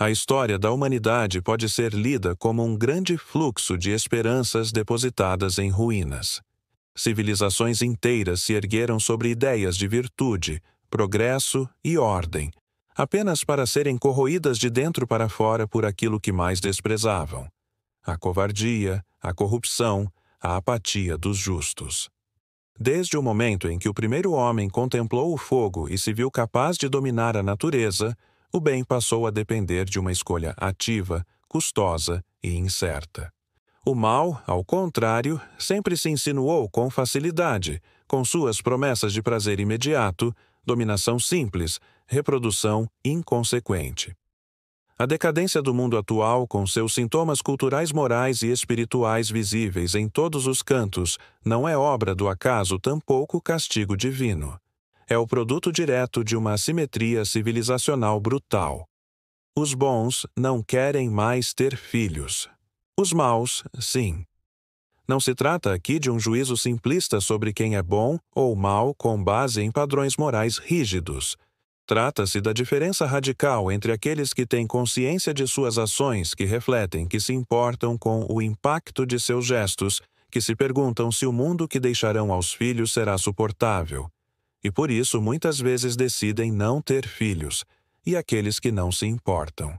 A história da humanidade pode ser lida como um grande fluxo de esperanças depositadas em ruínas. Civilizações inteiras se ergueram sobre ideias de virtude, progresso e ordem, apenas para serem corroídas de dentro para fora por aquilo que mais desprezavam: a covardia, a corrupção, a apatia dos justos. Desde o momento em que o primeiro homem contemplou o fogo e se viu capaz de dominar a natureza, o bem passou a depender de uma escolha ativa, custosa e incerta. O mal, ao contrário, sempre se insinuou com facilidade, com suas promessas de prazer imediato, dominação simples, reprodução inconsequente. A decadência do mundo atual, com seus sintomas culturais, morais e espirituais visíveis em todos os cantos, não é obra do acaso, tampouco castigo divino. É o produto direto de uma assimetria civilizacional brutal. Os bons não querem mais ter filhos. Os maus, sim. Não se trata aqui de um juízo simplista sobre quem é bom ou mau com base em padrões morais rígidos. Trata-se da diferença radical entre aqueles que têm consciência de suas ações, que refletem, que se importam com o impacto de seus gestos, que se perguntam se o mundo que deixarão aos filhos será suportável. E por isso muitas vezes decidem não ter filhos, e aqueles que não se importam,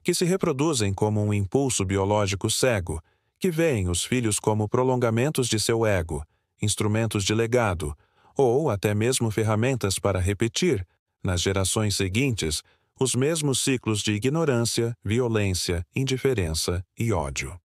que se reproduzem como um impulso biológico cego, que veem os filhos como prolongamentos de seu ego, instrumentos de legado, ou até mesmo ferramentas para repetir, nas gerações seguintes, os mesmos ciclos de ignorância, violência, indiferença e ódio.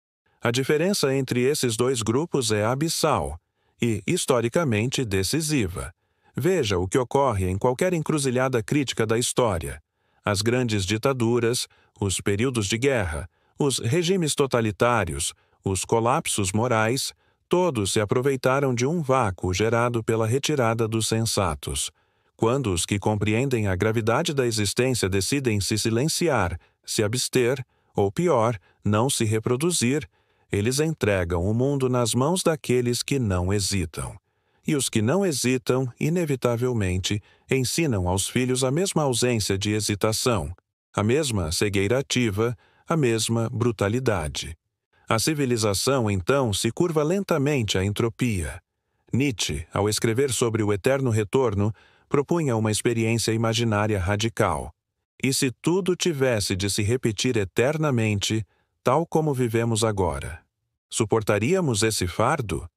A diferença entre esses dois grupos é abissal e, historicamente, decisiva. Veja o que ocorre em qualquer encruzilhada crítica da história. As grandes ditaduras, os períodos de guerra, os regimes totalitários, os colapsos morais, todos se aproveitaram de um vácuo gerado pela retirada dos sensatos. Quando os que compreendem a gravidade da existência decidem se silenciar, se abster, ou pior, não se reproduzir, eles entregam o mundo nas mãos daqueles que não hesitam. E os que não hesitam, inevitavelmente, ensinam aos filhos a mesma ausência de hesitação, a mesma cegueira ativa, a mesma brutalidade. A civilização, então, se curva lentamente à entropia. Nietzsche, ao escrever sobre o eterno retorno, propunha uma experiência imaginária radical. E se tudo tivesse de se repetir eternamente, tal como vivemos agora, suportaríamos esse fardo?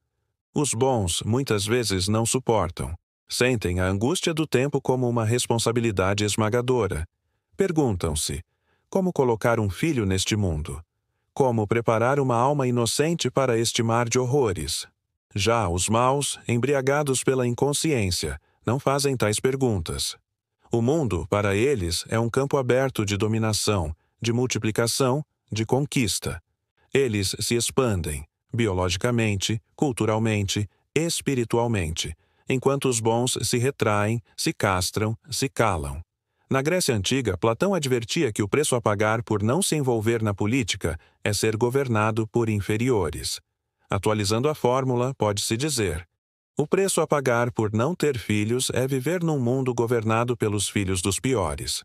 Os bons muitas vezes não suportam. Sentem a angústia do tempo como uma responsabilidade esmagadora. Perguntam-se: como colocar um filho neste mundo? Como preparar uma alma inocente para este mar de horrores? Já os maus, embriagados pela inconsciência, não fazem tais perguntas. O mundo, para eles, é um campo aberto de dominação, de multiplicação, de conquista. Eles se expandem, biologicamente, culturalmente, espiritualmente, enquanto os bons se retraem, se castram, se calam. Na Grécia Antiga, Platão advertia que o preço a pagar por não se envolver na política é ser governado por inferiores. Atualizando a fórmula, pode-se dizer: o preço a pagar por não ter filhos é viver num mundo governado pelos filhos dos piores.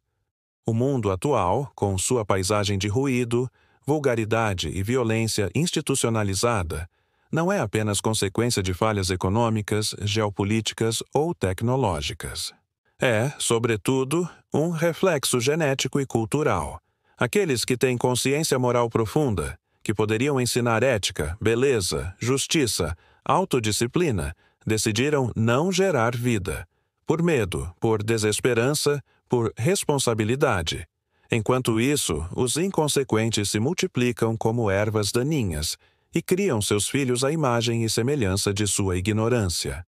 O mundo atual, com sua paisagem de ruído, vulgaridade e violência institucionalizada, não é apenas consequência de falhas econômicas, geopolíticas ou tecnológicas. É, sobretudo, um reflexo genético e cultural. Aqueles que têm consciência moral profunda, que poderiam ensinar ética, beleza, justiça, autodisciplina, decidiram não gerar vida, por medo, por desesperança, por responsabilidade. Enquanto isso, os inconsequentes se multiplicam como ervas daninhas e criam seus filhos à imagem e semelhança de sua ignorância.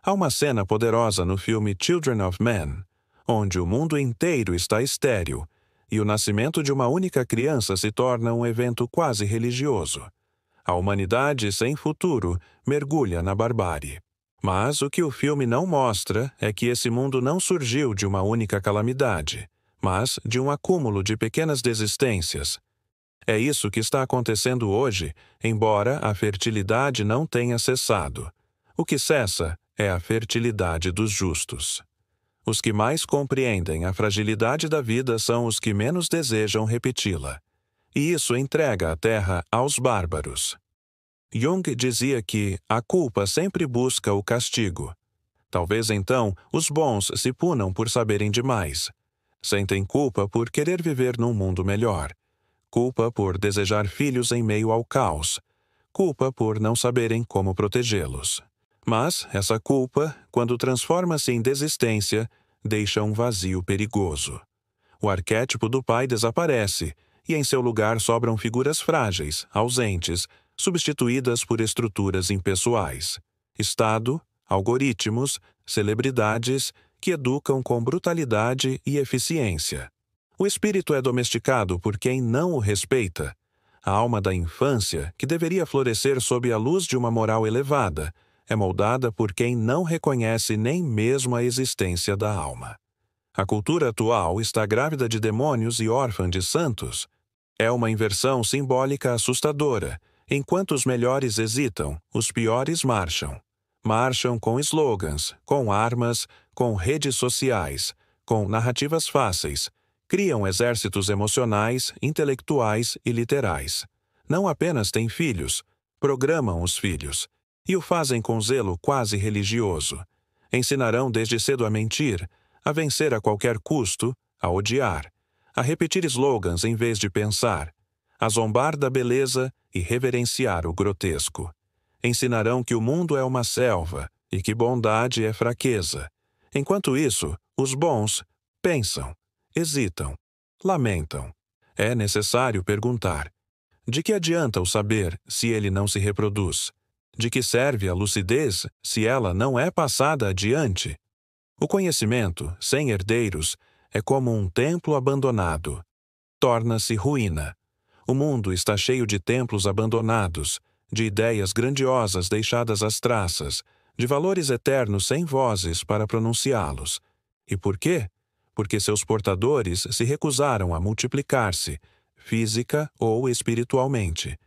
Há uma cena poderosa no filme Children of Men, onde o mundo inteiro está estéril e o nascimento de uma única criança se torna um evento quase religioso. A humanidade sem futuro mergulha na barbárie. Mas o que o filme não mostra é que esse mundo não surgiu de uma única calamidade, mas de um acúmulo de pequenas desistências. É isso que está acontecendo hoje, embora a fertilidade não tenha cessado. O que cessa é a fertilidade dos justos. Os que mais compreendem a fragilidade da vida são os que menos desejam repeti-la. E isso entrega a terra aos bárbaros. Jung dizia que a culpa sempre busca o castigo. Talvez então os bons se punam por saberem demais. Sentem culpa por querer viver num mundo melhor. Culpa por desejar filhos em meio ao caos. Culpa por não saberem como protegê-los. Mas essa culpa, quando transforma-se em desistência, deixa um vazio perigoso. O arquétipo do pai desaparece, e em seu lugar sobram figuras frágeis, ausentes, substituídas por estruturas impessoais. Estado, algoritmos, celebridades que educam com brutalidade e eficiência. O espírito é domesticado por quem não o respeita. A alma da infância, que deveria florescer sob a luz de uma moral elevada, é moldada por quem não reconhece nem mesmo a existência da alma. A cultura atual está grávida de demônios e órfã de santos. É uma inversão simbólica assustadora. Enquanto os melhores hesitam, os piores marcham. Marcham com slogans, com armas, com redes sociais, com narrativas fáceis. Criam exércitos emocionais, intelectuais e literais. Não apenas têm filhos, programam os filhos. E o fazem com zelo quase religioso. Ensinarão desde cedo a mentir, a vencer a qualquer custo, a odiar, a repetir slogans em vez de pensar, a zombar da beleza e reverenciar o grotesco. Ensinarão que o mundo é uma selva e que bondade é fraqueza. Enquanto isso, os bons pensam, hesitam, lamentam. É necessário perguntar: de que adianta o saber se ele não se reproduz? De que serve a lucidez se ela não é passada adiante? O conhecimento, sem herdeiros, é como um templo abandonado. Torna-se ruína. O mundo está cheio de templos abandonados, de ideias grandiosas deixadas às traças, de valores eternos sem vozes para pronunciá-los. E por quê? Porque seus portadores se recusaram a multiplicar-se, física ou espiritualmente.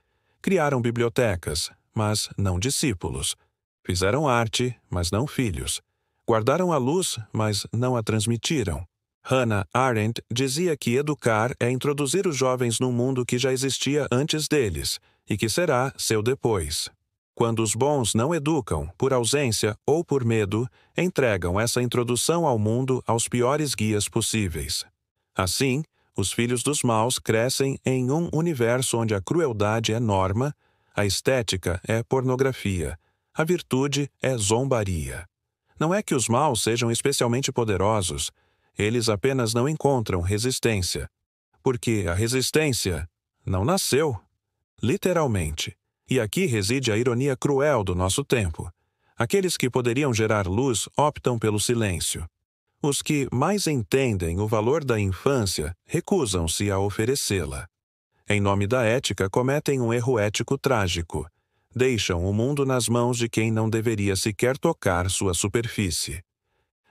Criaram bibliotecas, mas não discípulos. Fizeram arte, mas não filhos. Guardaram a luz, mas não a transmitiram. Hannah Arendt dizia que educar é introduzir os jovens num mundo que já existia antes deles e que será seu depois. Quando os bons não educam, por ausência ou por medo, entregam essa introdução ao mundo aos piores guias possíveis. Assim, os filhos dos maus crescem em um universo onde a crueldade é norma, a estética é pornografia, a virtude é zombaria. Não é que os maus sejam especialmente poderosos, eles apenas não encontram resistência. Porque a resistência não nasceu, literalmente. E aqui reside a ironia cruel do nosso tempo. Aqueles que poderiam gerar luz optam pelo silêncio. Os que mais entendem o valor da infância recusam-se a oferecê-la. Em nome da ética, cometem um erro ético trágico. Deixam o mundo nas mãos de quem não deveria sequer tocar sua superfície.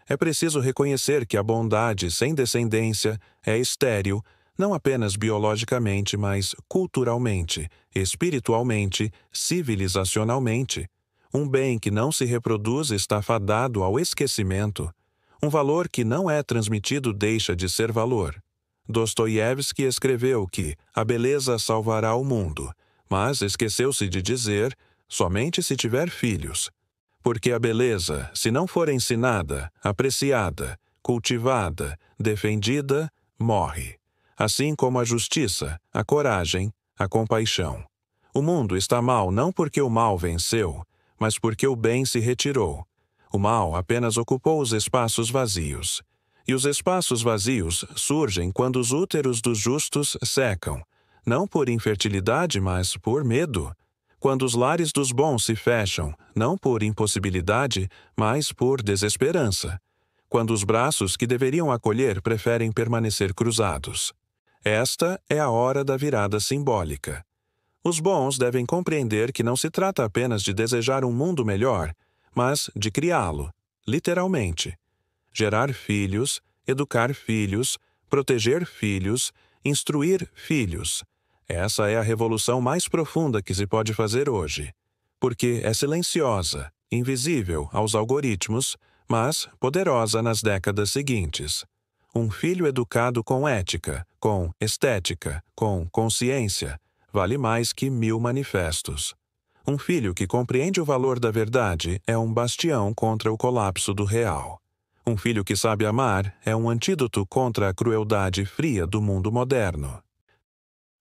É preciso reconhecer que a bondade sem descendência é estéril, não apenas biologicamente, mas culturalmente, espiritualmente, civilizacionalmente. Um bem que não se reproduz está fadado ao esquecimento. Um valor que não é transmitido deixa de ser valor. Dostoiévski escreveu que a beleza salvará o mundo, mas esqueceu-se de dizer somente se tiver filhos. Porque a beleza, se não for ensinada, apreciada, cultivada, defendida, morre. Assim como a justiça, a coragem, a compaixão. O mundo está mal não porque o mal venceu, mas porque o bem se retirou. O mal apenas ocupou os espaços vazios. E os espaços vazios surgem quando os úteros dos justos secam, não por infertilidade, mas por medo. Quando os lares dos bons se fecham, não por impossibilidade, mas por desesperança. Quando os braços que deveriam acolher preferem permanecer cruzados. Esta é a hora da virada simbólica. Os bons devem compreender que não se trata apenas de desejar um mundo melhor, mas de criá-lo, literalmente. Gerar filhos, educar filhos, proteger filhos, instruir filhos. Essa é a revolução mais profunda que se pode fazer hoje. Porque é silenciosa, invisível aos algoritmos, mas poderosa nas décadas seguintes. Um filho educado com ética, com estética, com consciência, vale mais que 1000 manifestos. Um filho que compreende o valor da verdade é um bastião contra o colapso do real. Um filho que sabe amar é um antídoto contra a crueldade fria do mundo moderno.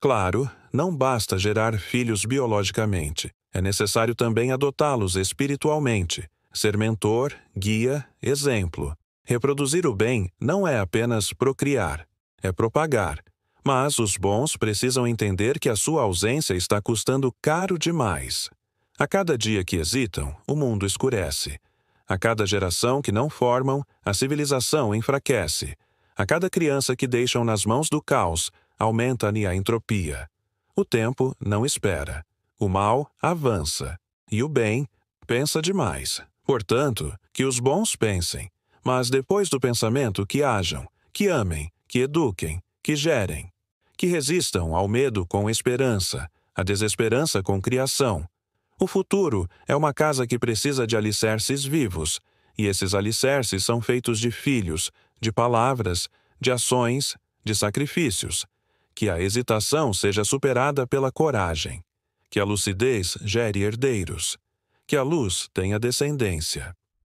Claro, não basta gerar filhos biologicamente. É necessário também adotá-los espiritualmente, ser mentor, guia, exemplo. Reproduzir o bem não é apenas procriar, é propagar. Mas os bons precisam entender que a sua ausência está custando caro demais. A cada dia que hesitam, o mundo escurece. A cada geração que não formam, a civilização enfraquece. A cada criança que deixam nas mãos do caos, aumenta-lhe a entropia. O tempo não espera. O mal avança. E o bem pensa demais. Portanto, que os bons pensem. Mas depois do pensamento que hajam, que amem, que eduquem, que gerem. Que resistam ao medo com esperança, à desesperança com criação. O futuro é uma casa que precisa de alicerces vivos, e esses alicerces são feitos de filhos, de palavras, de ações, de sacrifícios. Que a hesitação seja superada pela coragem. Que a lucidez gere herdeiros. Que a luz tenha descendência.